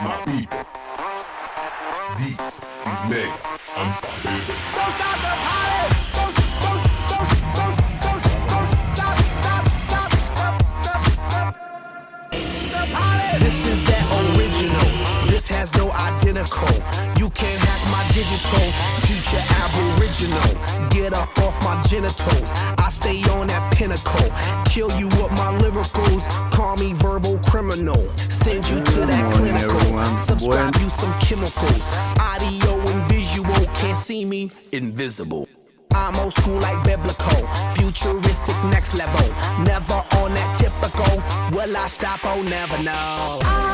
my people. Beats, these niggas, I'm starting. Don't stop the party. Don't stop, the party. This is that original. This has no identical. You can't hack my digital. Future aboriginal. Get up off my genitals. I stay on that pinnacle. Kill you with my lyricals. Call me verbal criminal. Send you to that clinical. Subscribe you some chemicals. Audio and visual. Can't see me. Invisible. I'm old school like biblical. Futuristic next level. Never on that typical. Will I stop? Oh, never know.